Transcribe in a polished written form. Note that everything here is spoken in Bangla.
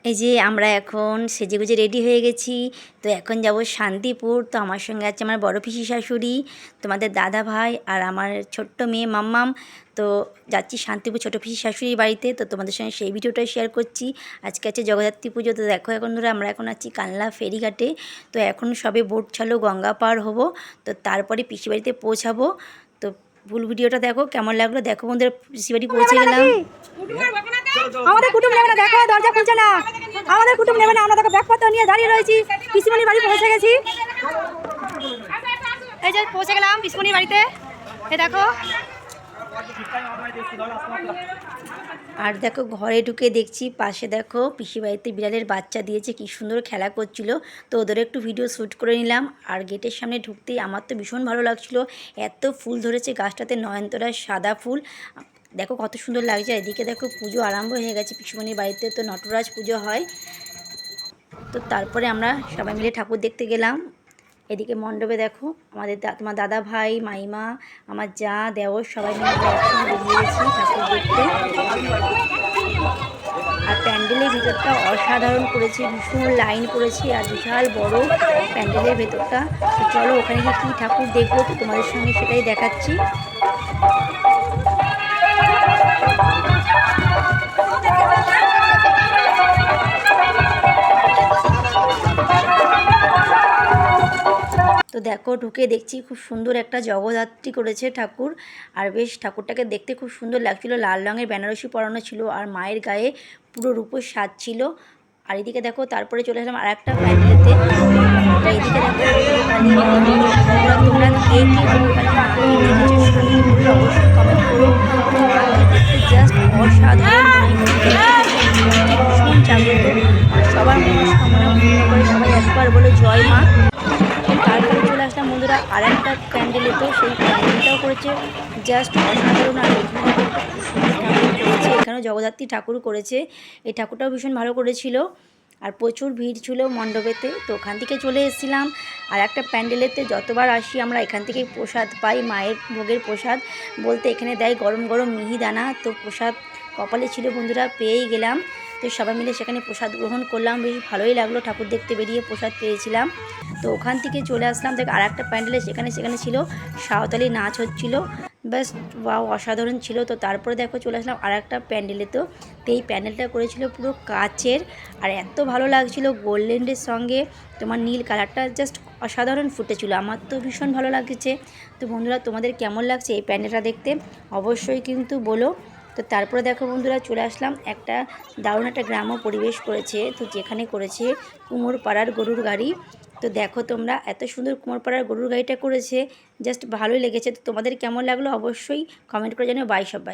এই যে আমরা এখন সেজেগুজে রেডি হয়ে গেছি। তো এখন যাব শান্তিপুর। তো আমার সঙ্গে আছে আমার বড় পিসি শাশুড়ি, তোমাদের দাদা ভাই আর আমার ছোট্ট মেয়ে মাম্মাম। তো যাচ্ছি শান্তিপুর ছোটো পিসি শাশুড়ির বাড়িতে। তো তোমাদের সঙ্গে সেই ভিডিওটাই শেয়ার করছি। আজকে আছে জগদ্ধাত্রী পুজো। তো দেখো এখন ধরে আমরা এখন আছি কানলা ফেরিঘাটে। তো এখন সবে বোট চালু, গঙ্গা পার হবো। তো তারপরে পিসি বাড়িতে পৌঁছাবো। তো ফুল ভিডিওটা দেখো, কেমন লাগলো দেখো বন্ধুরা। পিসি বাড়ি পৌঁছে গেলাম। আমাদের কুটুম নেবে না, দেখো দরজা খুলছে না। আমাদের কুটুম নেবে না, আমরা দেখো ব্যাগপত্র নিয়ে দাঁড়িয়ে রয়েছি। পিসিমণির বাড়ি পৌঁছে গেছি। এই যে পৌঁছে গেলাম পিসিমণির বাড়িতে। এই দেখো, আর দেখো ঘরে ঢুকে দেখছি পাশে দেখো পিসি বাড়িতে বিড়ালের বাচ্চা দিয়েছে, কি সুন্দর খেলা করছিল। তো ওদের একটু ভিডিও শ্যুট করে নিলাম। আর গেটের সামনে ঢুকতেই আমার তো ভীষণ ভালো লাগছিল, এত ফুল ধরেছে গাছটাতে, নয়নতারার সাদা ফুল। দেখো কত সুন্দর লাগছে। এদিকে দেখো পুজো আরম্ভ হয়ে গেছে পিসিমণির বাড়িতে। তো নটরাজ পুজো হয়। তো তারপরে আমরা সবাই মিলে ঠাকুর দেখতে গেলাম। এদিকে মণ্ডপে দেখো আমাদের তোমার দাদা ভাই, মাইমা, আমার যা, দেওর সবাই মিলে একসঙ্গে বেরিয়ে গেছি ঠাকুর দেখতে। আর প্যান্ডেলের ভিতরটা অসাধারণ করেছে, ভীষণ লাইন করেছে আর বিশাল বড় প্যান্ডেলের ভেতরটা। তো চলো ওখানে গিয়ে কী ঠাকুর দেখবো, তো তোমাদের সঙ্গে সেটাই দেখাচ্ছি। তো দেখো ঢুকে দেখছি খুব সুন্দর একটা জগদ্ধাত্রী করেছে ঠাকুর। আর বেশ ঠাকুরটাকে দেখতে খুব সুন্দর লাগছিল, লাল রঙের বেনারসি পরানো ছিল আর মায়ের গায়ে পুরো রূপোর সাজ ছিল। আর এদিকে দেখো তারপরে চলে আসলাম আর একটা প্যান্ডেলেতে। তো এদিকে দেখো তোমরা কে কে অবশ্যই কমেন্ট করো। দেখতে জাস্ট অসাধারণ, ভীষণ জাগ্রত। সবার মনস্কামনা পূর্ণ করে সবাই একবার বলে জয় মা। তারপরে চলে আসলাম বন্ধুরা আর একটা প্যান্ডেলে। তো সেই প্যান্ডেলটাও করেছে জাস্ট অসাধারণ। আর করেছে এখানেও জগদ্ধাত্রী ঠাকুর করেছে। এই ঠাকুরটাও ভীষণ ভালো করেছিল। আর প্রচুর ভিড় ছিল মণ্ডপেতে। তো ওখান থেকে চলে এসেছিলাম আর একটা প্যান্ডেলেতে। যতবার আসি আমরা এখান থেকেই প্রসাদ পাই, মায়ের ভোগের প্রসাদ বলতে এখানে দেয় গরম গরম মিহিদানা। তো প্রসাদ কপালে ছিল বন্ধুরা, পেয়েই গেলাম। তো সবাই মিলে সেখানে প্রসাদ গ্রহণ করলাম, বেশ ভালোই লাগলো। ঠাকুর দেখতে বেরিয়ে প্রসাদ পেয়েছিলাম। তো ওখান থেকে চলে আসলাম দেখ আর একটা প্যান্ডেলে, সেখানে ছিল সাঁওতালি নাচ হচ্ছিল। ব্যাস বাও, অসাধারণ ছিল। তো তারপরে দেখো চলে আসলাম আর একটা প্যান্ডেলে। তো এই প্যান্ডেলটা করেছিল পুরো কাচের আর এত ভালো লাগছিল, গোল্ডেনের সঙ্গে তোমার নীল কালারটা জাস্ট অসাধারণ ফুটেছিল। আমার তো ভীষণ ভালো লাগছে। তো বন্ধুরা তোমাদের কেমন লাগছে এই প্যান্ডেলটা দেখতে অবশ্যই কিন্তু বলো। তো তারপরে দেখো বন্ধুরা চলে আসলাম একটা দারুণ একটা গ্রাম্য পরিবেশ করেছে। তো যেখানে করেছে কুমোরপাড়ার গরুর গাড়ি। তো দেখো তোমরা এত সুন্দর কুমোরপাড়ার গরুর গাড়িটা করেছে, জাস্ট ভালোই লেগেছে। তো তোমাদের কেমন লাগলো অবশ্যই কমেন্ট করে জানিও। বাই সবাই।